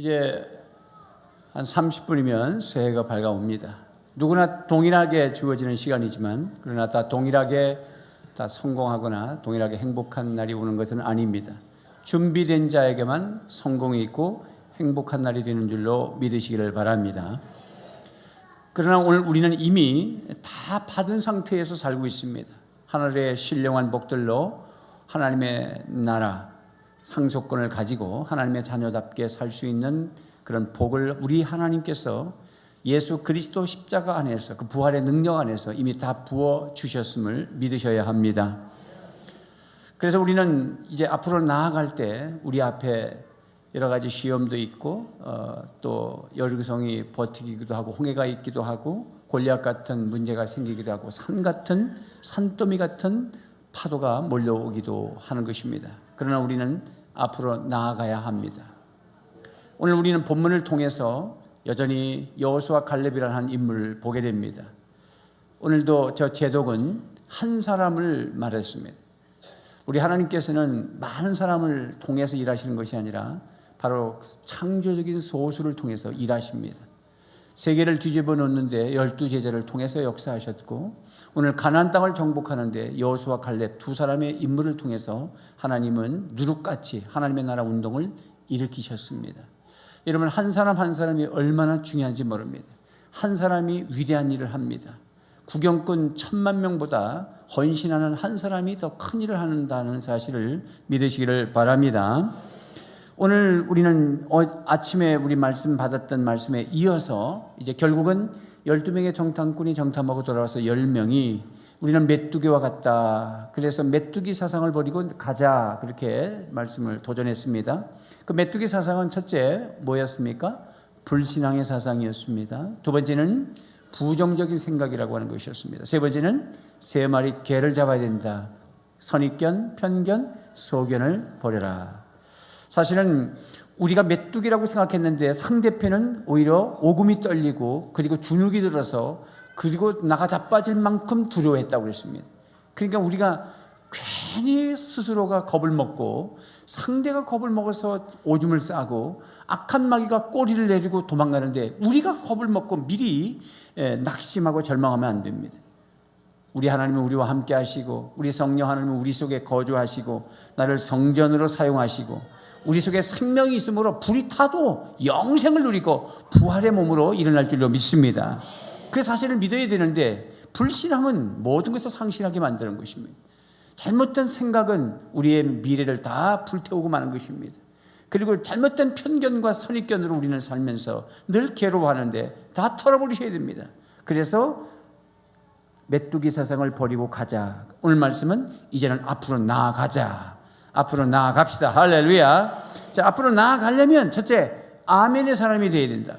이제 한 30분이면 새해가 밝아옵니다. 누구나 동일하게 주어지는 시간이지만 그러나 다 동일하게 다 성공하거나 동일하게 행복한 날이 오는 것은 아닙니다. 준비된 자에게만 성공이 있고 행복한 날이 되는 줄로 믿으시기를 바랍니다. 그러나 오늘 우리는 이미 다 받은 상태에서 살고 있습니다. 하늘의 신령한 복들로 하나님의 나라 상속권을 가지고 하나님의 자녀답게 살 수 있는 그런 복을 우리 하나님께서 예수 그리스도 십자가 안에서 그 부활의 능력 안에서 이미 다 부어 주셨음을 믿으셔야 합니다. 그래서 우리는 이제 앞으로 나아갈 때 우리 앞에 여러 가지 시험도 있고 또 여리고성이 버티기도 하고 홍해가 있기도 하고 골리앗 같은 문제가 생기기도 하고 산 같은 산더미 같은 파도가 몰려오기도 하는 것입니다. 그러나 우리는 앞으로 나아가야 합니다. 오늘 우리는 본문을 통해서 여전히 여호수아 갈렙이라는 한 인물을 보게 됩니다. 오늘도 저 제독은 한 사람을 말했습니다. 우리 하나님께서는 많은 사람을 통해서 일하시는 것이 아니라 바로 창조적인 소수를 통해서 일하십니다. 세계를 뒤집어 놓는데 12제자를 통해서 역사하셨고 오늘 가나안 땅을 정복하는데 여호수아 갈렙 두 사람의 인물을 통해서 하나님은 누룩같이 하나님의 나라 운동을 일으키셨습니다. 여러분 한 사람 한 사람이 얼마나 중요한지 모릅니다. 한 사람이 위대한 일을 합니다. 구경꾼 10,000명보다 헌신하는 한 사람이 더 큰 일을 한다는 사실을 믿으시기를 바랍니다. 오늘 우리는 아침에 우리 말씀 받았던 말씀에 이어서 이제 결국은 12명의 정탐꾼이 정탐하고 돌아와서 10명이 우리는 메뚜기와 같다. 그래서 메뚜기 사상을 버리고 가자. 그렇게 말씀을 도전했습니다. 그 메뚜기 사상은 첫째 뭐였습니까? 불신앙의 사상이었습니다. 두 번째는 부정적인 생각이라고 하는 것이었습니다. 세 번째는 세 마리 개를 잡아야 된다. 선입견, 편견, 소견을 버려라. 사실은 우리가 메뚜기라고 생각했는데 상대편은 오히려 오금이 떨리고 그리고 주눅이 들어서 그리고 나가 자빠질 만큼 두려워했다고 그랬습니다. 그러니까 우리가 괜히 스스로가 겁을 먹고 상대가 겁을 먹어서 오줌을 싸고 악한 마귀가 꼬리를 내리고 도망가는데 우리가 겁을 먹고 미리 낙심하고 절망하면 안 됩니다. 우리 하나님은 우리와 함께 하시고 우리 성령 하나님은 우리 속에 거주하시고 나를 성전으로 사용하시고 우리 속에 생명이 있으므로 불이 타도 영생을 누리고 부활의 몸으로 일어날 줄로 믿습니다. 그 사실을 믿어야 되는데 불신앙은 모든 것을 상실하게 만드는 것입니다. 잘못된 생각은 우리의 미래를 다 불태우고 마는 것입니다. 그리고 잘못된 편견과 선입견으로 우리는 살면서 늘 괴로워하는데 다 털어버리셔야 됩니다. 그래서 메뚜기 사상을 버리고 가자. 오늘 말씀은 이제는 앞으로 나아가자. 앞으로 나아갑시다. 할렐루야. 자, 앞으로 나아가려면 첫째 아멘의 사람이 되어야 된다.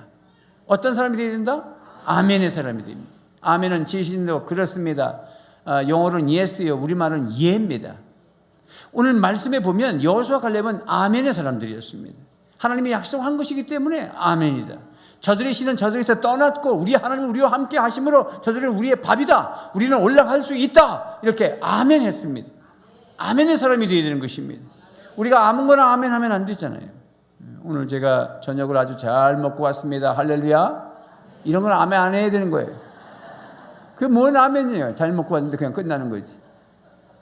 어떤 사람이 되어야 된다? 아멘의 사람이 됩니다. 아멘은 지신도 그렇습니다. 영어로는 yes요. 우리말은 예입니다. 오늘 말씀에 보면 여호수아 갈렙은 아멘의 사람들이었습니다. 하나님이 약속한 것이기 때문에 아멘이다. 저들의 신은 저들에서 떠났고 우리 하나님은 우리와 함께 하심으로 저들은 우리의 밥이다. 우리는 올라갈 수 있다. 이렇게 아멘 했습니다. 아멘의 사람이 되어야 되는 것입니다. 우리가 아무거나 아멘 하면 안 되잖아요. 오늘 제가 저녁을 아주 잘 먹고 왔습니다. 할렐루야. 이런 건 아멘 안 해야 되는 거예요. 그게 뭔 아멘이에요. 잘 먹고 왔는데 그냥 끝나는 거지.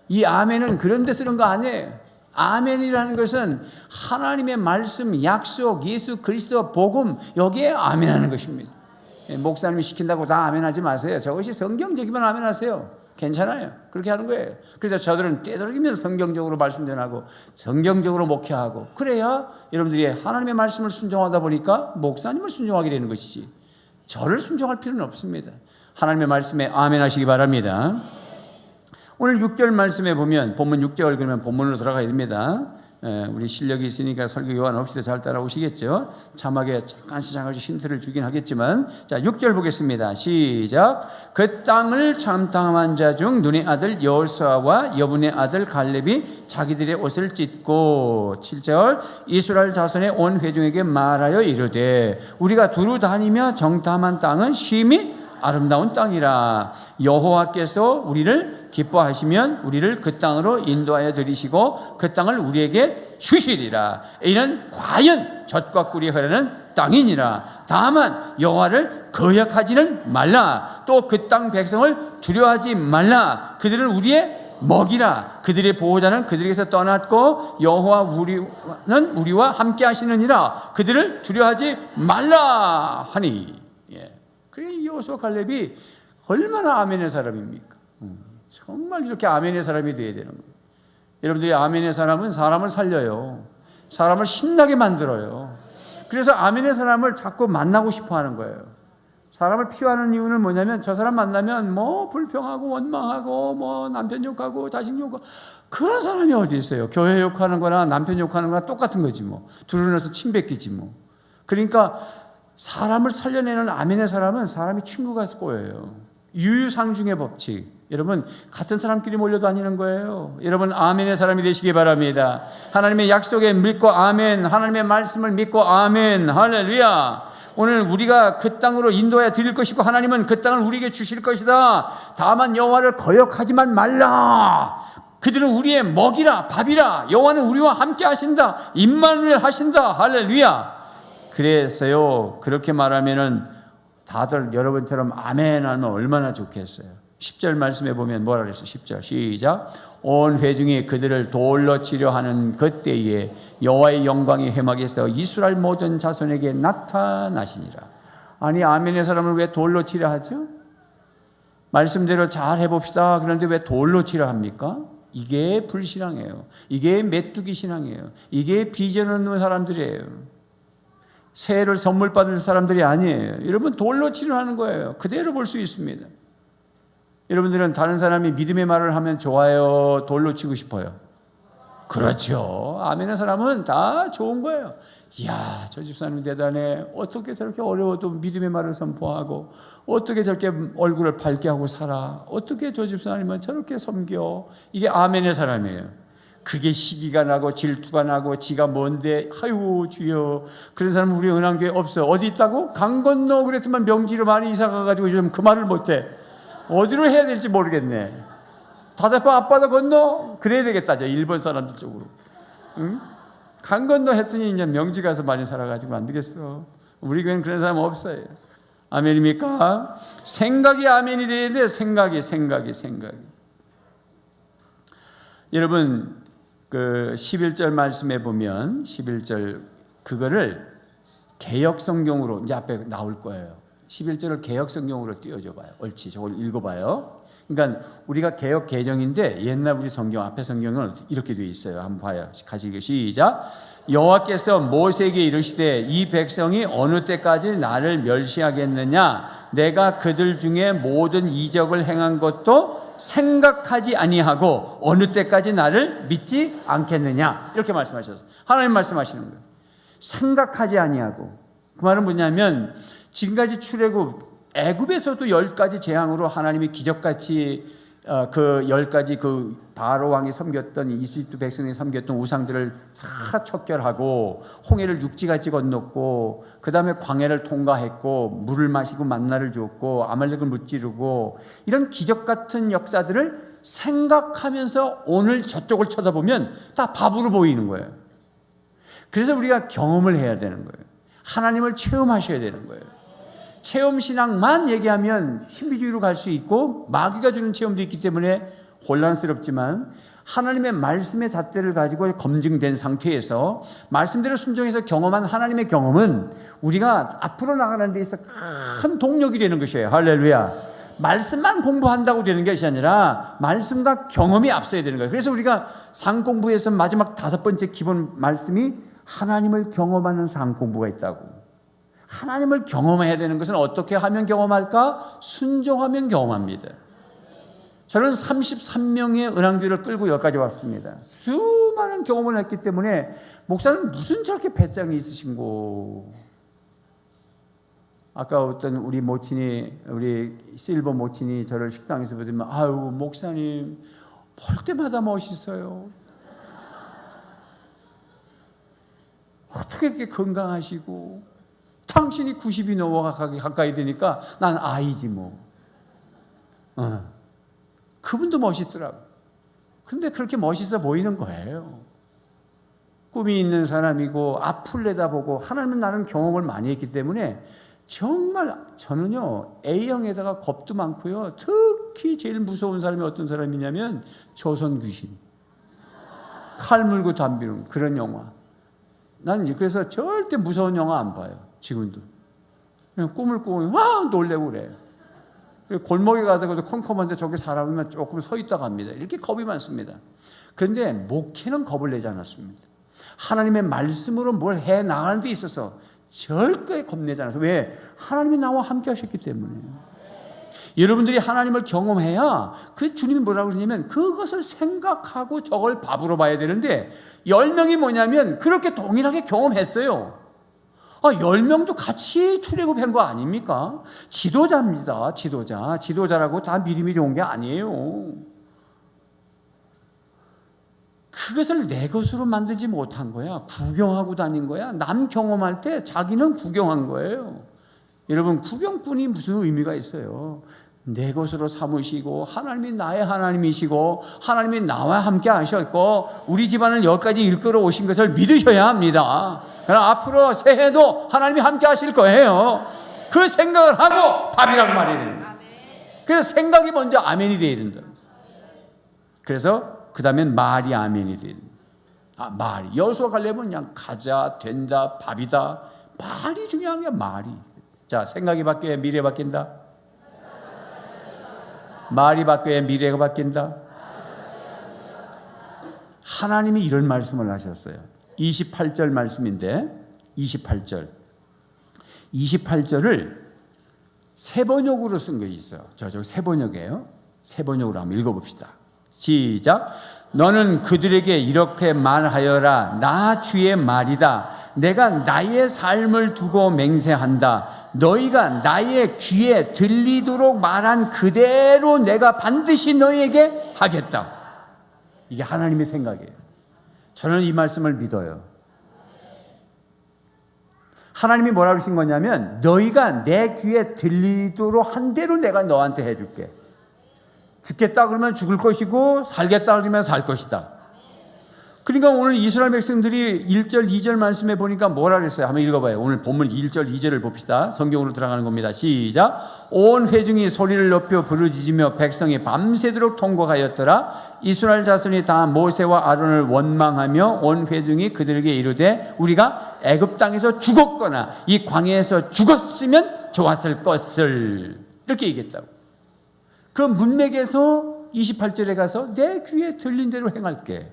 이 아멘은 그런 데 쓰는 거 아니에요. 아멘이라는 것은 하나님의 말씀, 약속, 예수 그리스도 복음 여기에 아멘하는 것입니다. 목사님이 시킨다고 다 아멘하지 마세요. 저것이 성경적이면 아멘하세요. 괜찮아요. 그렇게 하는 거예요. 그래서 저들은 되도록이면 성경적으로 말씀 전하고 성경적으로 목회하고 그래야 여러분들이 하나님의 말씀을 순종하다 보니까 목사님을 순종하게 되는 것이지 저를 순종할 필요는 없습니다. 하나님의 말씀에 아멘 하시기 바랍니다. 오늘 6절 말씀에 보면 본문 6절 그러면 본문으로 들어가야 됩니다. 우리 실력이 있으니까 설교 요한 없이도 잘 따라오시겠죠. 자막에 잠깐씩 힌트를 주긴 하겠지만 자 6절 보겠습니다. 시작. 그 땅을 참탐한 자 중 눈의 아들 여호수아와 여분의 아들 갈렙이 자기들의 옷을 찢고 7절 이스라엘 자손의 온 회중에게 말하여 이르되 우리가 두루 다니며 정탐한 땅은 심히 아름다운 땅이라. 여호와께서 우리를 기뻐하시면 우리를 그 땅으로 인도하여 들이시고 그 땅을 우리에게 주시리라. 이는 과연 젖과 꿀이 흐르는 땅이니라. 다만 여호와를 거역하지는 말라. 또 그 땅 백성을 두려워하지 말라. 그들은 우리의 먹이라. 그들의 보호자는 그들에게서 떠났고 여호와 우리는 우리와 함께 하시느니라. 그들을 두려워하지 말라 하니. 그래 여호수아 갈렙이 얼마나 아멘의 사람입니까? 정말 이렇게 아멘의 사람이 되어야 되는 거예요. 여러분들이 아멘의 사람은 사람을 살려요. 사람을 신나게 만들어요. 그래서 아멘의 사람을 자꾸 만나고 싶어 하는 거예요. 사람을 피하는 이유는 뭐냐면 저 사람 만나면 뭐 불평하고 원망하고 뭐 남편 욕하고 자식 욕하고 그런 사람이 어디 있어요. 교회 욕하는 거나 남편 욕하는 거나 똑같은 거지 뭐. 둘러내서 침 뱉기지 뭐. 그러니까 사람을 살려내는 아멘의 사람은 사람이 친구가 꼬여요. 유유상중의 법칙. 여러분 같은 사람끼리 몰려다니는 거예요. 여러분 아멘의 사람이 되시기 바랍니다. 하나님의 약속에 믿고 아멘. 하나님의 말씀을 믿고 아멘. 할렐루야. 오늘 우리가 그 땅으로 인도해 드릴 것이고 하나님은 그 땅을 우리에게 주실 것이다. 다만 여호와를 거역하지만 말라. 그들은 우리의 먹이라 밥이라. 여호와는 우리와 함께 하신다. 임마누엘 하신다. 할렐루야. 그래서요 그렇게 말하면은 다들 여러분처럼 아멘 하면 얼마나 좋겠어요. 10절 말씀에 보면 뭐라 그랬어요? 10절 시작. 온 회중이 그들을 돌로 치려 하는 그때에 여호와의 영광이 회막에서 이스라엘 모든 자손에게 나타나시니라. 아니 아멘의 사람을 왜 돌로 치려 하죠? 말씀대로 잘 해봅시다. 그런데 왜 돌로 치려 합니까? 이게 불신앙이에요. 이게 메뚜기 신앙이에요. 이게 비전 없는 사람들이에요. 새해를 선물 받을 사람들이 아니에요. 여러분 돌로 치료하는 거예요. 그대로 볼 수 있습니다. 여러분들은 다른 사람이 믿음의 말을 하면 좋아요? 돌로 치고 싶어요? 그렇죠. 아멘의 사람은 다 좋은 거예요. 이야, 저 집사님 대단해. 어떻게 저렇게 어려워도 믿음의 말을 선포하고 어떻게 저렇게 얼굴을 밝게 하고 살아. 어떻게 저 집사님은 저렇게 섬겨. 이게 아멘의 사람이에요. 그게 시기가 나고 질투가 나고 지가 뭔데 아유 주여 그런 사람은 우리 은한교회 없어. 어디 있다고? 강 건너 그랬지만 명지로 많이 이사 가가지고 요즘 그 말을 못해. 어디로 해야 될지 모르겠네. 다대포 앞바다 건너 그래야 되겠다. 이제 일본 사람들 쪽으로. 응? 강 건너 했더니 이제 명지 가서 많이 살아가지고 안 되겠어. 우리 교회는 그런 사람 없어요. 아멘입니까? 생각이 아멘이 돼야 돼. 생각이. 여러분 그 11절 말씀에 보면 11절 그거를 개역 성경으로 이제 앞에 나올 거예요. 11절을 개역 성경으로 띄워줘 봐요. 옳지. 저걸 읽어 봐요. 그러니까 우리가 개역 개정인데 옛날 우리 성경 앞에 성경은 이렇게 되어 있어요. 한번 봐요. 같이 읽어 시작. 여호와께서 모세에게 이르시되 이 백성이 어느 때까지 나를 멸시하겠느냐 내가 그들 중에 모든 이적을 행한 것도 생각하지 아니하고 어느 때까지 나를 믿지 않겠느냐 이렇게 말씀하셨어요. 하나님 말씀하시는 거예요. 생각하지 아니하고 그 말은 뭐냐면 지금까지 출애굽 애굽에서도 10가지 재앙으로 하나님이 기적같이 그 10가지 그 바로 왕이 섬겼던 이집트 백성이 섬겼던 우상들을 다 척결하고 홍해를 육지같이 건넜고 그 다음에 광해를 통과했고 물을 마시고 만나를 주었고 아말렉을 무찌르고 이런 기적같은 역사들을 생각하면서 오늘 저쪽을 쳐다보면 다 바보로 보이는 거예요. 그래서 우리가 경험을 해야 되는 거예요. 하나님을 체험하셔야 되는 거예요. 체험신앙만 얘기하면 신비주의로 갈 수 있고 마귀가 주는 체험도 있기 때문에 혼란스럽지만 하나님의 말씀의 잣대를 가지고 검증된 상태에서 말씀대로 순종해서 경험한 하나님의 경험은 우리가 앞으로 나가는 데 있어 큰 동력이 되는 것이에요. 할렐루야. 말씀만 공부한다고 되는 것이 아니라 말씀과 경험이 앞서야 되는 거예요. 그래서 우리가 상공부에서 마지막 5번째 기본 말씀이 하나님을 경험하는 상공부가 있다고. 하나님을 경험해야 되는 것은 어떻게 하면 경험할까? 순종하면 경험합니다. 저는 33명의 은왕교회를 끌고 여기까지 왔습니다. 수많은 경험을 했기 때문에 목사는 무슨 저렇게 배짱이 있으신고. 아까 어떤 우리 모친이 우리 실버 모친이 저를 식당에서 보더니 아유 목사님 볼 때마다 멋있어요. 어떻게 이렇게 건강하시고 당신이 90이 넘어 가까이 되니까 난 아이지 뭐. 그분도 멋있더라고. 근데 그렇게 멋있어 보이는 거예요. 꿈이 있는 사람이고 앞을 내다보고 하나님은 나는 경험을 많이 했기 때문에 정말 저는요 A형에다가 겁도 많고요. 특히 제일 무서운 사람이 어떤 사람이냐면 조선 귀신, 칼 물고 덤비는 그런 영화. 난 그래서 절대 무서운 영화 안 봐요. 지금도 그냥 꿈을 꾸고 막 놀래고 그래요. 골목에 가서 컴컴한데 저기 사람이면 조금 서 있다 갑니다. 이렇게 겁이 많습니다. 그런데 목회는 겁을 내지 않았습니다. 하나님의 말씀으로 뭘 해 나가는 데 있어서 절대 겁내지 않았어요. 왜? 하나님이 나와 함께 하셨기 때문에. 여러분들이 하나님을 경험해야 그 주님이 뭐라고 그러냐면 그것을 생각하고 저걸 밥으로 봐야 되는데 10명이 뭐냐면 그렇게 동일하게 경험했어요. 10명도 같이 출애굽한 거 아닙니까? 지도자입니다. 지도자라고 다 믿음이 좋은 게 아니에요. 그것을 내 것으로 만들지 못한 거야. 구경하고 다닌 거야. 남 경험할 때 자기는 구경한 거예요. 여러분, 구경꾼이 무슨 의미가 있어요? 내 것으로 삼으시고 하나님이 나의 하나님이시고 하나님이 나와 함께 하셨고 우리 집안을 여기까지 이끌어 오신 것을 믿으셔야 합니다. 그럼 앞으로 새해도 하나님이 함께 하실 거예요. 그 생각을 하고 밥이라고 말해야 됩니다. 그래서 생각이 먼저 아멘이 되어야 된다. 그래서 그 다음엔 말이 아멘이 돼야 된다. 말이. 여호수아 가려면 그냥 가자, 된다, 밥이다. 말이 중요한 게 말이. 자, 생각이 바뀌어야 미래 바뀐다. 말이 바뀌어야 미래가 바뀐다. 하나님이 이런 말씀을 하셨어요. 28절 말씀인데 28절을 세번역으로 쓴 게 있어요. 저쪽 세번역이에요. 세번역으로 한번 읽어봅시다. 시작. 너는 그들에게 이렇게 말하여라. 나 주의 말이다. 내가 나의 삶을 두고 맹세한다. 너희가 나의 귀에 들리도록 말한 그대로 내가 반드시 너희에게 하겠다. 이게 하나님의 생각이에요. 저는 이 말씀을 믿어요. 하나님이 뭐라고 하신 거냐면 너희가 내 귀에 들리도록 한 대로 내가 너한테 해줄게. 죽겠다 그러면 죽을 것이고 살겠다 그러면 살 것이다. 그러니까 오늘 이스라엘 백성들이 1절 2절 말씀에 보니까 뭐라 그랬어요? 한번 읽어봐요. 오늘 본문 1절 2절을 봅시다. 성경으로 들어가는 겁니다. 시작. 온 회중이 소리를 높여 부르짖으며 백성이 밤새도록 통곡하였더라. 이스라엘 자손이 다 모세와 아론을 원망하며 온 회중이 그들에게 이르되 우리가 애굽 땅에서 죽었거나 이 광야에서 죽었으면 좋았을 것을 이렇게 얘기했다고. 그 문맥에서 28절에 가서 내 귀에 들린 대로 행할게.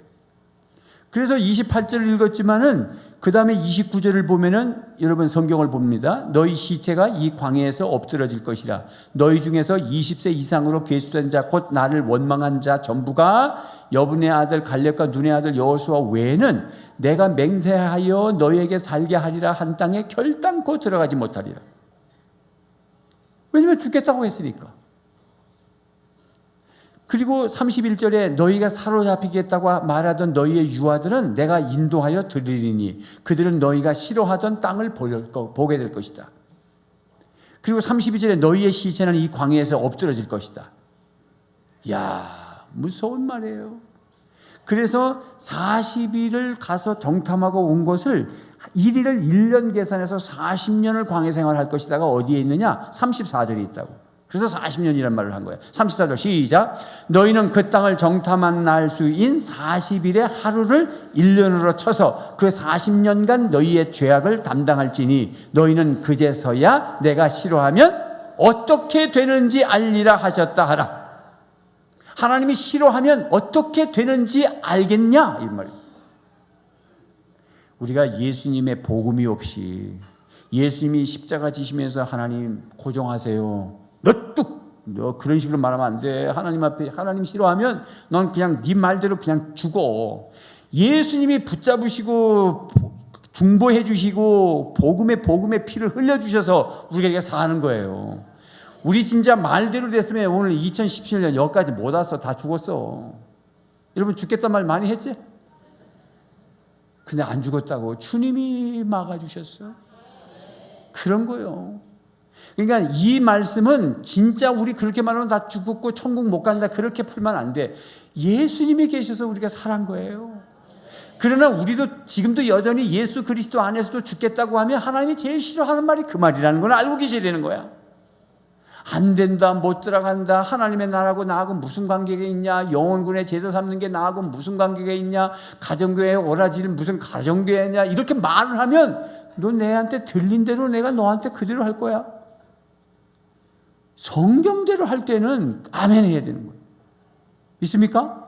그래서 28절을 읽었지만은 그 다음에 29절을 보면은 여러분 성경을 봅니다. 너희 시체가 이 광야에서 엎드러질 것이라. 너희 중에서 20세 이상으로 계수된 자 곧 나를 원망한 자 전부가 여분의 아들 갈렙과 눈의 아들 여호수아 외에는 내가 맹세하여 너희에게 살게 하리라 한 땅에 결단코 들어가지 못하리라. 왜냐하면 죽겠다고 했으니까. 그리고 31절에 너희가 사로잡히겠다고 말하던 너희의 유아들은 내가 인도하여 드리리니 그들은 너희가 싫어하던 땅을 보게 될 것이다. 그리고 32절에 너희의 시체는 이 광야에서 엎드러질 것이다. 이야, 무서운 말이에요. 그래서 40일을 가서 정탐하고 온 것을 1일을 1년 계산해서 40년을 광야 생활할 것이다가 어디에 있느냐? 34절에 있다고. 그래서 40년이란 말을 한 거예요. 34절 시작. 너희는 그 땅을 정탐한 날 수인 40일의 하루를 1년으로 쳐서 그 40년간 너희의 죄악을 담당할지니 너희는 그제서야 내가 싫어하면 어떻게 되는지 알리라 하셨다 하라. 하나님이 싫어하면 어떻게 되는지 알겠냐? 이 말이에요. 우리가 예수님의 복음이 없이 예수님이 십자가 지시면서 하나님 고정하세요. 너 그런 식으로 말하면 안 돼. 하나님 앞에 하나님 싫어하면 넌 그냥 네 말대로 그냥 죽어. 예수님이 붙잡으시고 중보해 주시고 복음의 피를 흘려 주셔서 우리에게 사는 거예요. 우리 진짜 말대로 됐으면 오늘 2017년 여기까지 못 왔어. 다 죽었어. 여러분 죽겠단 말 많이 했지? 근데 안 죽었다고 주님이 막아주셨어. 그런 거예요. 그러니까 이 말씀은 진짜 우리 그렇게 말하면 다 죽었고 천국 못 간다 그렇게 풀면 안 돼. 예수님이 계셔서 우리가 살한 거예요. 그러나 우리도 지금도 여전히 예수 그리스도 안에서도 죽겠다고 하면 하나님이 제일 싫어하는 말이 그 말이라는 걸 알고 계셔야 되는 거야. 안 된다, 못 들어간다, 하나님의 나라하고 나하고 무슨 관계가 있냐, 영혼군의 제사 삼는 게 나하고 무슨 관계가 있냐, 가정교회 오라지는 무슨 가정교회냐, 이렇게 말을 하면 너 내한테 들린 대로 내가 너한테 그대로 할 거야. 성경대로 할 때는 아멘 해야 되는 거예요. 있습니까?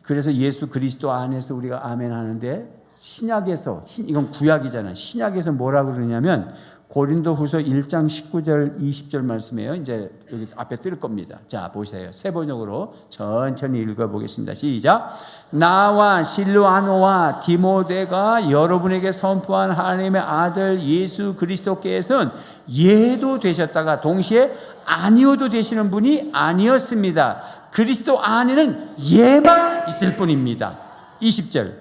그래서 예수 그리스도 안에서 우리가 아멘 하는데, 신약에서, 이건 구약이잖아요. 신약에서 뭐라 그러냐면 고린도후서 1장 19절 20절 말씀이에요. 이제 여기 앞에 뜰 겁니다. 자, 보세요. 세 번역으로 천천히 읽어보겠습니다. 시작. 나와 실로아노와 디모데가 여러분에게 선포한 하나님의 아들 예수 그리스도께서는 예도 되셨다가 동시에 아니오도 되시는 분이 아니었습니다. 그리스도 안에는 예만 있을 뿐입니다. 20절.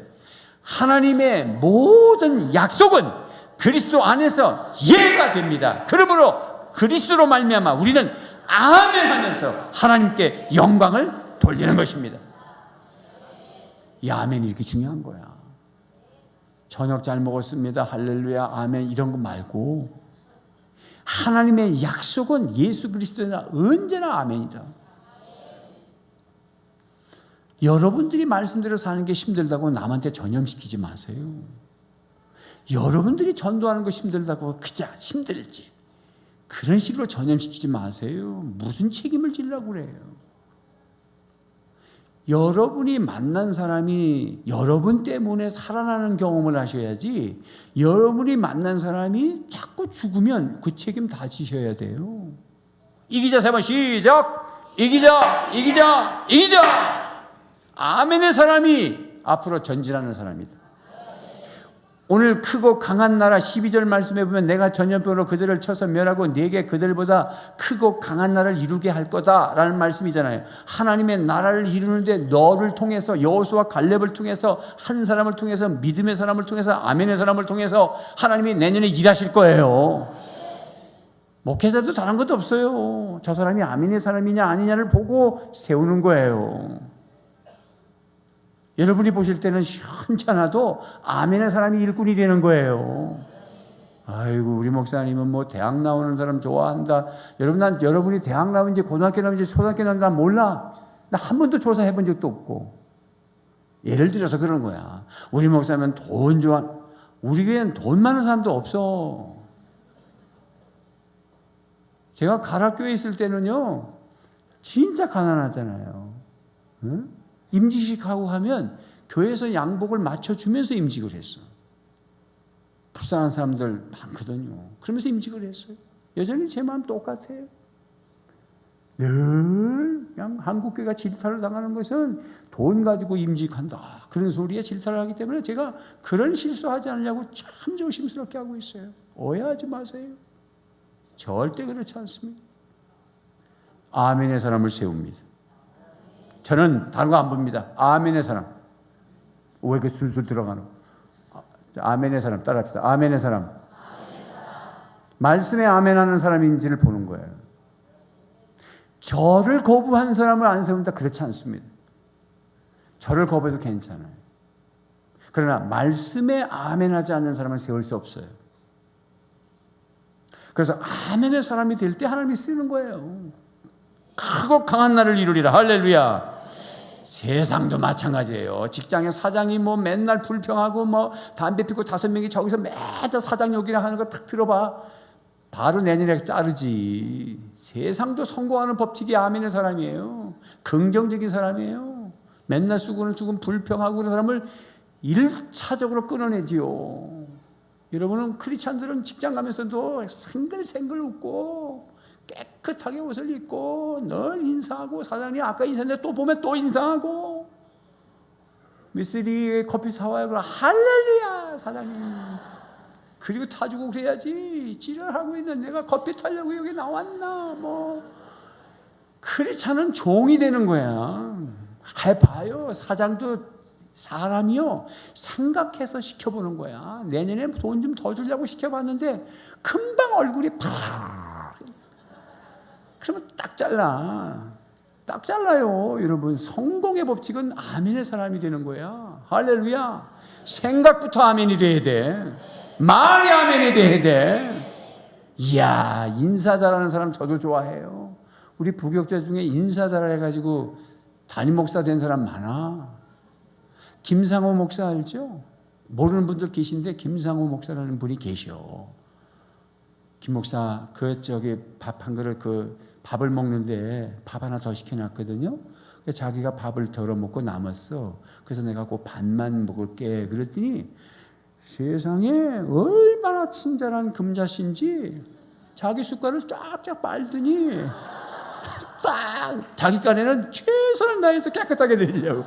하나님의 모든 약속은 그리스도 안에서 예가 됩니다. 그러므로 그리스도로 말미암아 우리는 아멘하면서 하나님께 영광을 돌리는 것입니다. 이 아멘이 이렇게 중요한 거야. 저녁 잘 먹었습니다, 할렐루야, 아멘 이런 거 말고 하나님의 약속은 예수 그리스도나 언제나 아멘이다. 여러분들이 말씀대로 사는 게 힘들다고 남한테 전염시키지 마세요. 여러분들이 전도하는 거 힘들다고 그저 힘들지 그런 식으로 전염시키지 마세요. 무슨 책임을 지려고 그래요. 여러분이 만난 사람이 여러분 때문에 살아나는 경험을 하셔야지, 여러분이 만난 사람이 자꾸 죽으면 그 책임 다 지셔야 돼요. 이기자 세 번 시작. 이기자, 이기자, 이기자. 아멘의 사람이 앞으로 전진하는 사람이다. 오늘 크고 강한 나라 12절 말씀에 보면 내가 전염병으로 그들을 쳐서 멸하고 네게 그들보다 크고 강한 나라를 이루게 할 거다라는 말씀이잖아요. 하나님의 나라를 이루는데 너를 통해서, 여호수아 갈렙을 통해서, 한 사람을 통해서, 믿음의 사람을 통해서, 아멘의 사람을 통해서 하나님이 내년에 일하실 거예요. 목회자도 잘한 것도 없어요. 저 사람이 아멘의 사람이냐 아니냐를 보고 세우는 거예요. 여러분이 보실 때는 현찮아도 아멘의 사람이 일꾼이 되는 거예요. 아이고, 우리 목사님은 뭐 대학 나오는 사람 좋아한다. 여러분, 난 여러분이 대학 나오는지 고등학교 나오는지 초등학교 나오는지 난 몰라. 나 한 번도 조사해 본 적도 없고. 예를 들어서 그런 거야. 우리 목사님은 돈 좋아. 우리 교회는 돈 많은 사람도 없어. 제가 가락교회 있을 때는요, 진짜 가난하잖아요. 응? 임직식하고 하면 교회에서 양복을 맞춰주면서 임직을 했어. 불쌍한 사람들 많거든요. 그러면서 임직을 했어요. 여전히 제 마음 똑같아요. 늘 그냥 한국교회가 질타를 당하는 것은 돈 가지고 임직한다, 그런 소리에 질타를 하기 때문에 제가 그런 실수하지 않으려고 참 조심스럽게 하고 있어요. 오해하지 마세요. 절대 그렇지 않습니다. 아멘의 사람을 세웁니다. 저는 다른 거 안 봅니다. 아멘의 사람. 왜 이렇게 술술 들어가노? 아멘의 사람 따라합시다. 아멘의 사람. 말씀에 아멘하는 사람인지를 보는 거예요. 저를 거부한 사람을 안 세운다, 그렇지 않습니다. 저를 거부해도 괜찮아요. 그러나 말씀에 아멘하지 않는 사람은 세울 수 없어요. 그래서 아멘의 사람이 될 때 하나님이 쓰는 거예요. 크고 강한 나를 이루리라. 할렐루야. 세상도 마찬가지예요. 직장의 사장이 뭐 맨날 불평하고 뭐 담배 피고 5명이 저기서 매달 사장 욕이나 하는 거 탁 들어봐. 바로 내년에 자르지. 세상도 성공하는 법칙이 아멘의 사람이에요. 긍정적인 사람이에요. 맨날 수고는 불평하고 그런 사람을 1차적으로 끊어내지요. 여러분은 크리스찬들은 직장 가면서도 생글생글 웃고 깨끗하게 옷을 입고 늘 인사하고, 사장님 아까 인사했는데 또 보면 또 인사하고, 미쓰리 커피 사와요. 그럼 할렐루야 사장님. 그리고 타주고 그래야지. 지랄하고 있는 내가 커피 타려고 여기 나왔나. 뭐 크리스찬은 종이 되는 거야. 해봐요. 사장도 사람이요, 생각해서 시켜보는 거야. 내년에 돈 좀 더 주려고 시켜봤는데 금방 얼굴이 팍, 그러면 딱 잘라. 딱 잘라요. 여러분, 성공의 법칙은 아멘의 사람이 되는 거야. 할렐루야. 생각부터 아멘이 돼야 돼. 말이 아멘이 돼야 돼. 이야, 인사 잘하는 사람 저도 좋아해요. 우리 부교육자 중에 인사 잘해가지고 담임 목사 된 사람 많아. 김상호 목사 알죠? 모르는 분들 계신데 김상호 목사라는 분이 계셔. 김 목사 밥 한 그릇 밥을 먹는데 밥 하나 더 시켜놨거든요. 자기가 밥을 덜어 먹고 남았어. 그래서 내가 그 반만 먹을게. 그랬더니 세상에 얼마나 친절한 금자씨인지 자기 숟갈을 쫙쫙 빨더니 딱 자기 깐에는 최선을 다해서 깨끗하게 드리려고.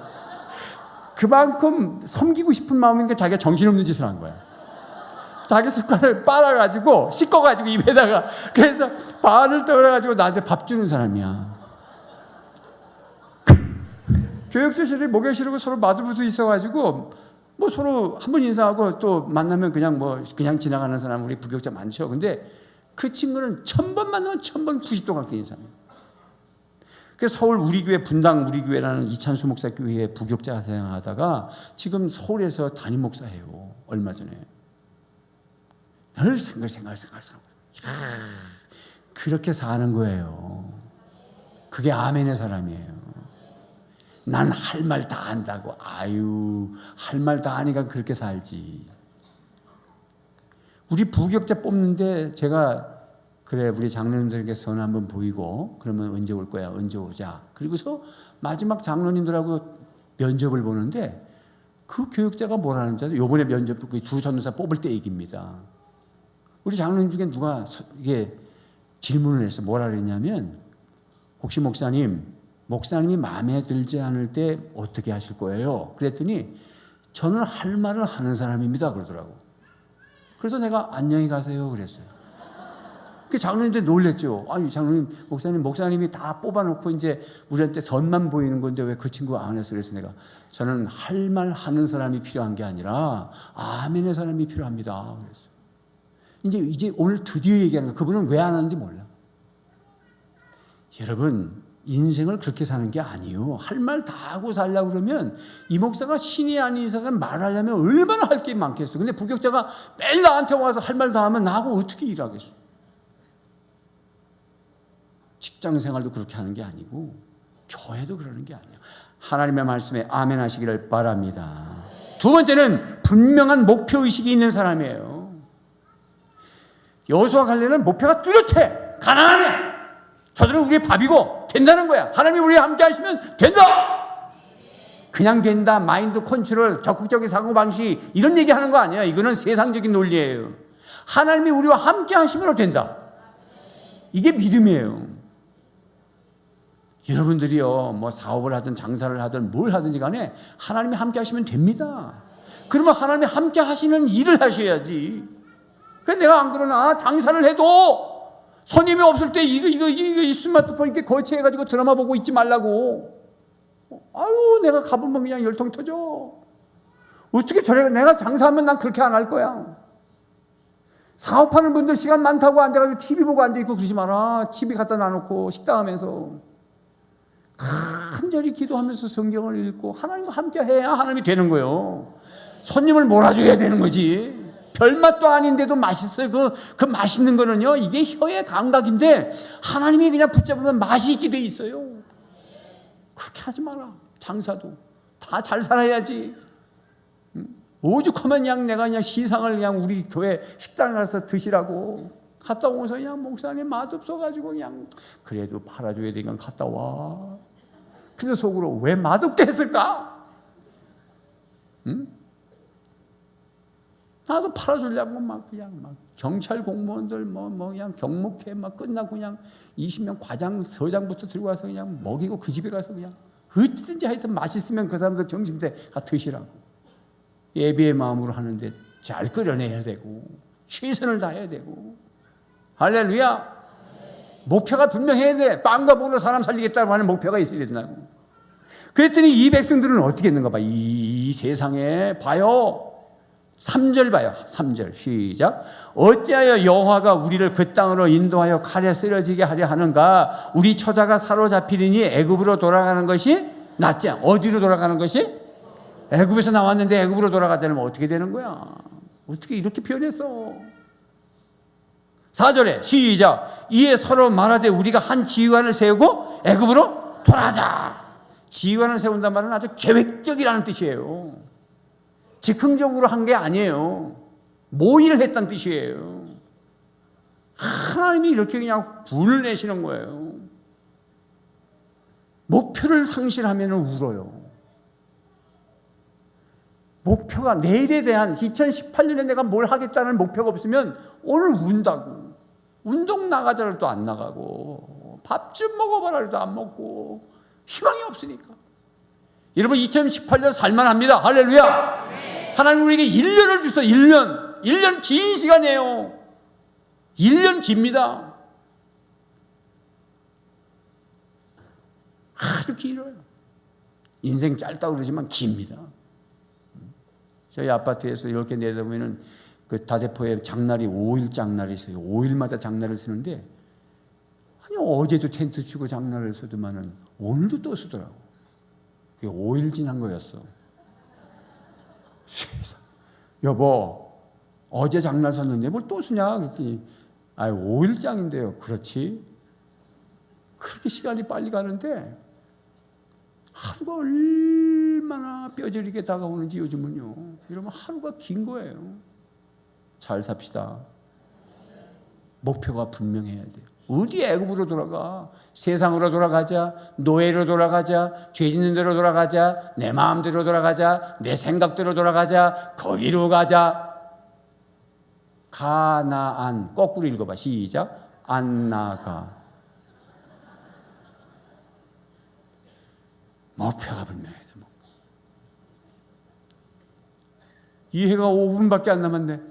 그만큼 섬기고 싶은 마음이니까 자기가 정신없는 짓을 한 거야. 자기 숟갈을 빨아가지고 씻어가지고 입에다가, 그래서 반을 떨어가지고 나한테 밥 주는 사람이야. 교육조실에 목욕실하고 서로 마주보고 있어가지고 뭐 서로 한 번 인사하고 또 만나면 그냥 지나가는 사람 우리 부교육자 많죠. 근데 그 친구는 1000번 만나면 1000번 90도 바뀌는 사람. 그래서 서울 우리교회 분당 우리교회라는 이찬수 목사 교회에 부교육자 생활하다가 지금 서울에서 담임 목사예요. 얼마 전에. 늘 생각. 그렇게 사는 거예요. 그게 아멘의 사람이에요. 난 할 말 다 안다고. 아유, 할 말 다 아니까 그렇게 살지. 우리 부교육자 뽑는데 제가 그래, 우리 장로님들에게 선 한번 보이고 그러면 언제 올 거야, 언제 오자. 그리고서 마지막 장로님들하고 면접을 보는데 그 교육자가 뭐라는 줄 아세요? 요번에 면접 두 전도사 뽑을 때 얘기입니다. 우리 장로님 중에 누가 이게 질문을 했어. 뭐라 그랬냐면, 혹시 목사님이 마음에 들지 않을 때 어떻게 하실 거예요? 그랬더니 저는 할 말을 하는 사람입니다 그러더라고. 그래서 내가 안녕히 가세요 그랬어요. 그 장로님들 놀랬죠. 아니 장로님, 목사님이 다 뽑아놓고 이제 우리한테 선만 보이는 건데 왜 그 친구가 안 했어? 그래서 내가 저는 할 말 하는 사람이 필요한 게 아니라 아멘의 사람이 필요합니다 그랬어요. 이제 오늘 드디어 얘기하는 거. 그분은 왜 안 하는지 몰라. 여러분, 인생을 그렇게 사는 게 아니에요. 할 말 다 하고 살려고 그러면 이 목사가 신이 아닌 이상은 말하려면 얼마나 할 게 많겠어. 근데 부격자가 매일 나한테 와서 할 말 다 하면 나하고 어떻게 일하겠어. 직장 생활도 그렇게 하는 게 아니고 교회도 그러는 게 아니에요. 하나님의 말씀에 아멘 하시기를 바랍니다. 두 번째는 분명한 목표의식이 있는 사람이에요. 여호수아 갈렙은 목표가 뚜렷해. 가나안이야. 저들은 우리의 밥이고 된다는 거야. 하나님이 우리와 함께 하시면 된다. 그냥 된다, 마인드 컨트롤, 적극적인 사고방식 이런 얘기하는 거 아니야. 이거는 세상적인 논리예요. 하나님이 우리와 함께 하시면 된다. 이게 믿음이에요. 여러분들이요, 뭐 사업을 하든 장사를 하든 뭘 하든지 간에 하나님이 함께 하시면 됩니다. 그러면 하나님이 함께 하시는 일을 하셔야지. 그래서 내가 안 그러나 장사를 해도 손님이 없을 때 이 스마트폰 이렇게 거치해가지고 드라마 보고 있지 말라고. 아유, 내가 가보면 그냥 열통 터져. 어떻게 저래? 내가 장사하면 난 그렇게 안 할 거야. 사업하는 분들 시간 많다고 앉아가지고 TV 보고 앉아있고 그러지 마라. TV 갖다 놔놓고 식당하면서 간절히 기도하면서 성경을 읽고 하나님과 함께 해야 하나님이 되는 거예요. 손님을 몰아줘야 되는 거지. 별맛도 아닌데도 맛있어요. 그 맛있는 거는요, 이게 혀의 감각인데 하나님이 그냥 붙잡으면 맛이 있게 돼 있어요. 그렇게 하지 마라. 장사도 다 잘 살아야지. 오죽하면 그냥 내가 그냥 시상을 그냥 우리 교회 식당에 가서 드시라고 갔다 오면서 그냥 목사님 맛없어가지고 그냥 그래도 팔아줘야 되니까 갔다 와. 근데 속으로 왜 맛없게 했을까? 응? 나도 팔아주려고 그냥 경찰 공무원들 그냥 경목회 끝나고 그냥 20명 과장 서장부터 들고 와서 그냥 먹이고 그 집에 가서 그냥 어찌든지 하여튼 맛있으면 그 사람들 점심때 가 드시라고. 예배의 마음으로 하는데 잘 끓여내야 되고 최선을 다해야 되고. 할렐루야. 목표가 분명해야 돼. 빵과 먹으로 사람 살리겠다고 하는 목표가 있어야 된다고. 그랬더니 이 백성들은 어떻게 했는가 봐. 이 세상에 봐요. 3절 봐요. 3절 시작. 어찌하여 여호와가 우리를 그 땅으로 인도하여 칼에 쓰러지게 하려 하는가? 우리 처자가 사로잡히리니 애굽으로 돌아가는 것이 낫지. 어디로 돌아가는 것이? 애굽에서 나왔는데 애굽으로 돌아가자면 어떻게 되는 거야? 어떻게 이렇게 표현했어? 4절에 시작. 이에 서로 말하되 우리가 한 지휘관을 세우고 애굽으로 돌아가자. 지휘관을 세운단 말은 아주 계획적이라는 뜻이에요. 즉흥적으로 한 게 아니에요. 모의를 했다는 뜻이에요. 하나님이 이렇게 그냥 분을 내시는 거예요. 목표를 상실하면 울어요. 목표가 내일에 대한 2018년에 내가 뭘 하겠다는 목표가 없으면 오늘 운다고. 운동 나가자를 또 안 나가고 밥 좀 먹어봐라 해도 안 먹고 희망이 없으니까. 여러분 2018년 살만합니다. 할렐루야. 네. 하나님 우리에게 1년을 주셔서 1년 긴 시간이에요. 1년 깁니다. 아주 길어요. 인생 짧다고 그러지만 깁니다. 저희 아파트에서 이렇게 내다보면은 그 다대포에 장날이 5일 장날이 있어요. 5일마다 장날을 쓰는데 아니 어제도 텐트 치고 장날을 쓰더만은 오늘도 또 쓰더라고. 그게 5일 지난 거였어. 여보 어제 장날 섰는데 뭘 또 쓰냐 그랬더니 5일장인데요. 그렇지. 그렇게 시간이 빨리 가는데 하루가 얼마나 뼈저리게 다가오는지 요즘은요. 이러면 하루가 긴 거예요. 잘 삽시다. 목표가 분명해야 돼요. 어디 애굽으로 돌아가? 세상으로 돌아가자. 노예로 돌아가자. 죄 짓는 대로 돌아가자. 내 마음대로 돌아가자. 내 생각대로 돌아가자. 거기로 가자. 가나안. 거꾸로 읽어봐. 시작. 안 나가. 목표가 분명해야 돼. 이 해가 5분밖에 안 남았네.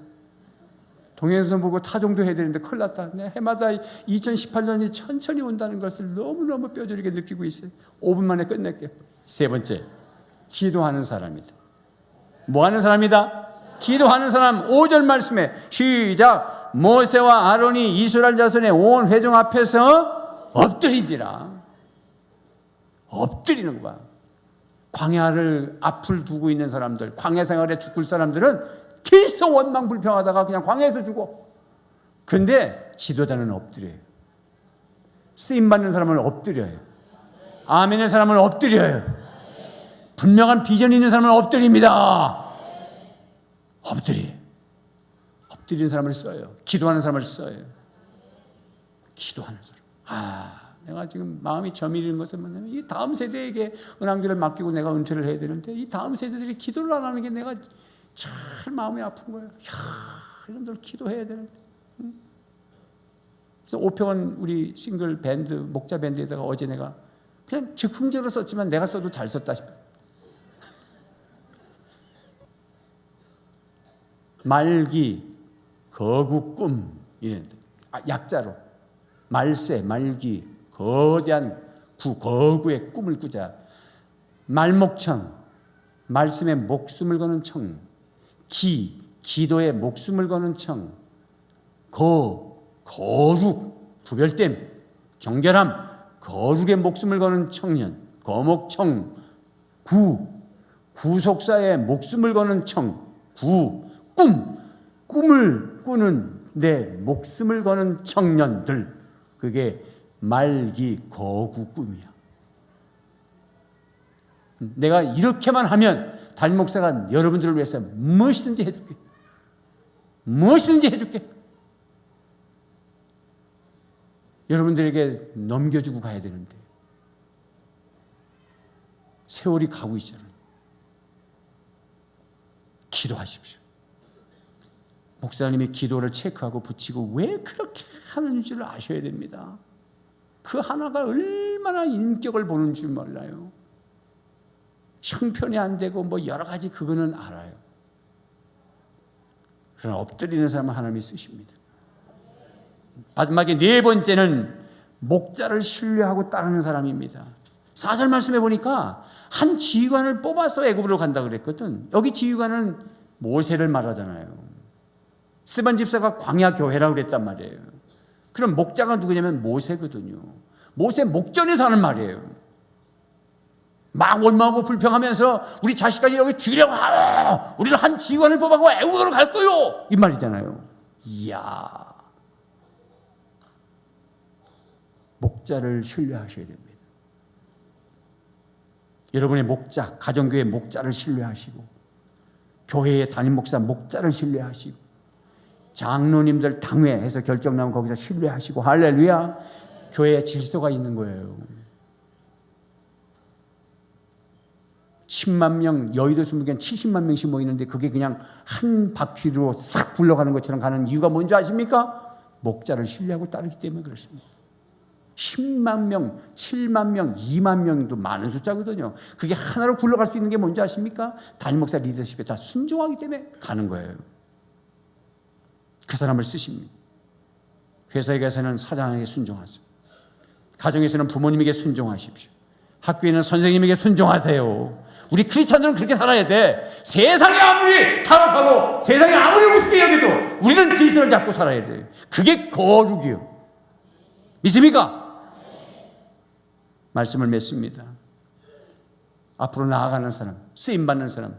동해선 보고 타종도 해야 되는데 큰일 났다. 해마다 2018년이 천천히 온다는 것을 너무너무 뼈저리게 느끼고 있어요. 5분 만에 끝낼게요. 세 번째, 기도하는 사람이다. 뭐 하는 사람이다? 기도하는 사람. 5절 말씀에 시작. 모세와 아론이 이스라엘 자손의 온 회중 앞에서 엎드린지라. 엎드리는 거야. 광야를 앞을 두고 있는 사람들, 광야 생활에 죽을 사람들은 계속 원망불평하다가 그냥 광야에서 죽어. 그런데 지도자는 엎드려요. 쓰임받는 사람은 엎드려요. 아멘의 사람은 엎드려요. 분명한 비전이 있는 사람은 엎드립니다. 엎드려요. 엎드리는 사람을 써요. 기도하는 사람을 써요. 기도하는 사람. 내가 지금 마음이 저밀는 것은 뭐냐면 이 다음 세대에게 은왕기를 맡기고 내가 은퇴를 해야 되는데 이 다음 세대들이 기도를 안 하는 게 내가 참 마음이 아픈 거예요. 이놈들 기도해야 되는데. 그래서 오평원 우리 싱글 밴드 목자 밴드에다가 어제 내가 그냥 즉흥적으로 썼지만 내가 써도 잘 썼다 싶어요. 말기, 거구, 꿈 이랬는데 약자로 말세, 말기, 거대한 거구의 꿈을 꾸자. 말목청, 말씀에 목숨을 거는 청. 기도에 목숨을 거는 청. 거룩, 구별됨, 경결함, 거룩에 목숨을 거는 청년. 거목청. 구속사에 목숨을 거는 청. 꿈을 꾸는 내 목숨을 거는 청년들. 그게 말기, 거구, 꿈이야. 내가 이렇게만 하면 담임 목사가 여러분들을 위해서 무엇이든지 해줄게. 무엇이든지 해줄게. 여러분들에게 넘겨주고 가야 되는데 세월이 가고 있잖아요. 기도하십시오. 목사님이 기도를 체크하고 붙이고 왜 그렇게 하는 줄 아셔야 됩니다. 그 하나가 얼마나 인격을 보는 줄 몰라요. 형편이 안 되고 뭐 여러 가지 그거는 알아요. 그러나 엎드리는 사람은 하나님이 쓰십니다. 마지막에 네 번째는 목자를 신뢰하고 따르는 사람입니다. 4절 말씀해 보니까 한 지휘관을 뽑아서 애굽으로 간다 그랬거든. 여기 지휘관은 모세를 말하잖아요. 스데반 집사가 광야 교회라고 그랬단 말이에요. 그럼 목자가 누구냐면 모세거든요. 모세 목전에서 하는 말이에요. 막 원망하고 불평하면서 우리 자식까지 여기 죽이려고 하고 우리를 한 지휘관을 뽑아고 애국으로 갈 거요, 이 말이잖아요. 이야, 목자를 신뢰하셔야 됩니다. 여러분의 목자, 가정교회 목자를 신뢰하시고, 교회의 담임 목사 목자를 신뢰하시고, 장로님들 당회에서 결정 나면 거기서 신뢰하시고, 할렐루야. 교회에 질서가 있는 거예요. 10만 명, 여의도 순복엔 70만 명씩 모이는데 그게 그냥 한 바퀴로 싹 굴러가는 것처럼 가는 이유가 뭔지 아십니까? 목자를 신뢰하고 따르기 때문에 그렇습니다. 10만 명, 7만 명, 2만 명도 많은 숫자거든요. 그게 하나로 굴러갈 수 있는 게 뭔지 아십니까? 담임 목사 리더십에 다 순종하기 때문에 가는 거예요. 그 사람을 쓰십니다. 회사에 가서는 사장에게 순종하세요. 가정에서는 부모님에게 순종하십시오. 학교에는 선생님에게 순종하세요. 우리 크리스찬들은 그렇게 살아야 돼. 세상이 아무리 타락하고 세상이 아무리 우습게 여겨도 우리는 질서를 잡고 살아야 돼요. 그게 거룩이요. 믿습니까? 말씀을 맺습니다. 앞으로 나아가는 사람, 쓰임받는 사람,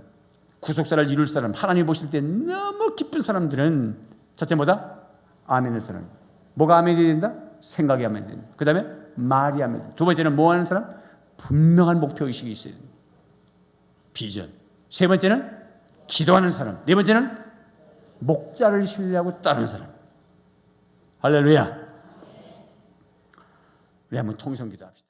구속사를 이룰 사람, 하나님 보실 때 너무 기쁜 사람들은 첫째 뭐다? 아멘의 사람. 뭐가 아멘이 된다? 생각이 아멘이 된다. 그 다음에 말이 아멘 된다. 두 번째는 뭐 하는 사람? 분명한 목표의식이 있어야 된다. 비전. 세 번째는 기도하는 사람. 네 번째는 목자를 신뢰하고 따르는 사람. 할렐루야. 우리 한번 통성 기도합시다.